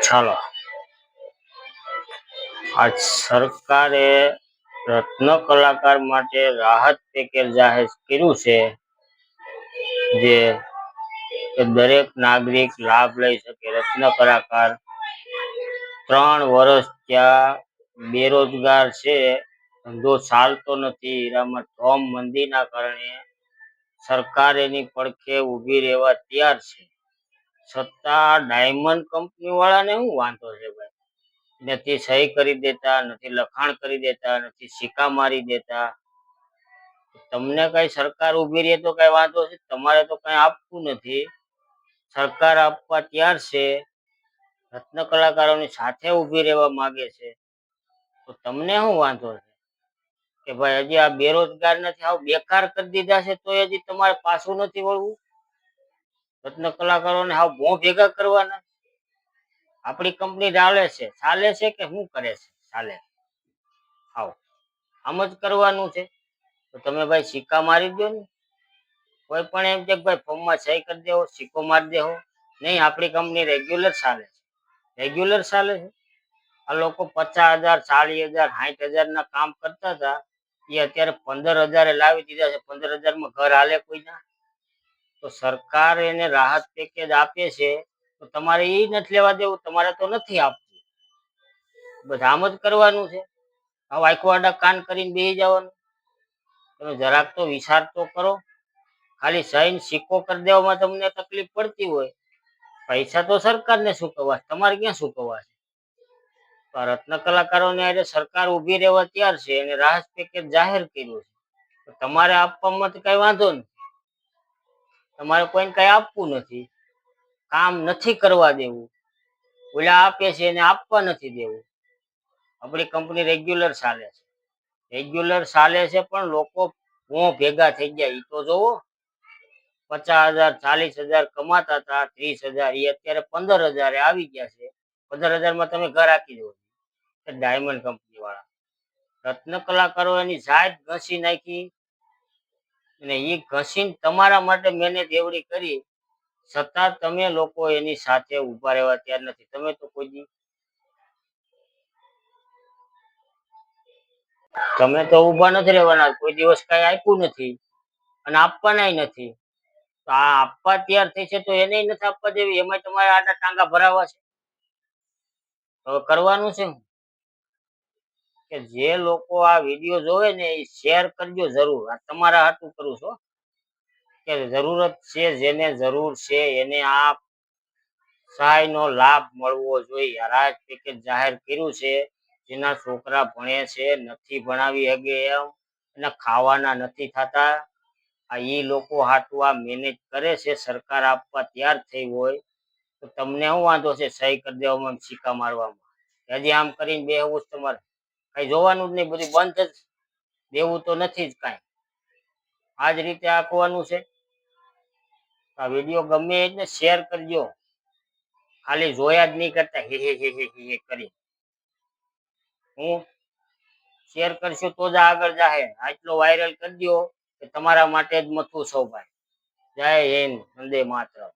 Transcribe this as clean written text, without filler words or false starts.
ચાલો, આજ સરકારે રત્ન કલાકાર માટે રાહત પેકેજ જાહેર કર્યું છે, જે દરેક નાગરિક લાભ લઈ શકે. રત્ન કલાકાર 3 વર્ષ ત્યાં બેરોજગાર છે, ધંધો ચાલતો નથી. હીરામાં ધોમ મંદીના કારણે સરકાર એની પડખે ઊભી રહેવા તૈયાર છે. છતાં ડાયમંડ કંપની વાળાને શું વાંધો છે ભાઈ? નથી સહી કરી દેતા, નથી લખાણ કરી દેતા, નથી સિક્કા મારી દેતા. તમને કઈ સરકાર ઊભી રહે તો કઈ વાંધો છે? તમારે તો કઈ આપવું નથી. સરકાર આપવા તૈયાર છે, રત્ન કલાકારોની સાથે ઊભી રહેવા માંગે છે, તો તમને શું વાંધો છે કે ભાઈ હજી આ બેરોજગાર નથી, આવ બેકાર કરી દીધા છે, તો હજી તમારે પાછું નથી વળવું? રત્ન કલાકારોને હાવ બહુ ભેગા કરવાના? આપણી કંપની ચાલે છે કે શું કરે છે? ચાલે આવ આમ જ કરવાનું છે? તો તમે ભાઈ સિક્કા મારી દો ને. કોઈ પણ એમ કે ભાઈ ફોર્મમાં સહી કરી દેવો, સિક્કો મારી દેવો. નહીં, આપણી કંપની રેગ્યુલર ચાલે છે. રેગ્યુલર ચાલે છે. આ લોકો 50,000, 40,000, 60,000 ના કામ કરતા હતા, એ અત્યારે 15,000 લાવી દીધા છે. 15,000 માં ઘર હાલે કોઈના? તો સરકાર એને રાહત પેકેજ આપે છે, તો તમારે એ નથી લેવા દેવું, તમારે તો નથી આપવું. બધા આમ જ કરવાનું છે. હવે આખવાડા કાન કરીને બેસી જવાનું? તમે જરાક તો વિચાર તો કરો. ખાલી સહીન સિક્કો કરી દેવામાં તમને તકલીફ પડતી હોય, પૈસા તો સરકારને ચૂકવવા, તમારે ક્યાં ચૂકવવા છે? તો રત્ન કલાકારોને આજે સરકાર ઊભી રહેવા તૈયાર છે અને રાહત પેકેજ જાહેર કર્યું છે. તમારે આપવામાં તો કઈ વાંધો નથી. તમારે કોઈને કઈ આપવું નથી, કામ નથી કરવા દેવું. ઓલા આપે છે એને આપવા નથી દેવું. આપણી કંપની રેગ્યુલર ચાલે છે. રેગ્યુલર ચાલે છે, પણ લોકો ભેગા થઈ ગયા એ તો જોવો. 50,000, 40,000 કમાતા હતા, 30,000, એ અત્યારે 15,000 આવી ગયા છે. 15,000 માં તમે ઘર આપી દો. ડાયમંડ કંપની વાળા રત્ન કલાકારો એની જાત ઘસી નાખી, અને એ ઘસીને તમારા માટે મહેનત એવડી કરી, છતાં તમે લોકો એની સાથે ઉભા રહેવા તૈયાર નથી. તમે તો તમે તો ઉભા નથી રહેવાના. કોઈ દિવસ કઈ આપ્યું નથી અને આપવાના નથી. તો આ આપવા તૈયાર થઈ છે, તો એને નથી આપવા દેવી. એમાં તમારે આડા ટાંગા ભરાવા છે. તો કરવાનું છે કે જે લોકો આ વિડીયો જોવે ને એ શેર કરજો જરૂર. આ તમારા હાથું કરું છું કે જરૂરત છે, જેને જરૂર છે એને આ સહાયનો લાભ મળવો જોઈએ. આ રાહત પેકેજ જાહેર કર્યું છે. જેના છોકરા ભણે છે, નથી ભણાવી શકે એમ, અને ખાવાના નથી થતા, આ ઈ લોકો હાટુ આ મહેનત કરે છે, સરકાર આપવા તૈયાર થઈ હોય, તો તમને શું વાંધો છે સહી કરી દેવામાં, સિક્કા મારવામાં? હજી આમ કરીને બેહવું જ તમારે કઈ જોવાનું જ નહીં, બધું બંધ જ. દેવું તો નથી જ કાંઈ. આ જ રીતે આખવાનું છે. આ વિડીયો ગમે એટલે શેર કરજો. ખાલી જોયા જ નહીં કરતા હે કરી. હું શેર કરશો તો જ આગળ જાહે. આટલો વાયરલ કરી દો કે તમારા માટે જ મથું સૌ ભાઈ. જય હિન્દ, વંદે માતરમ.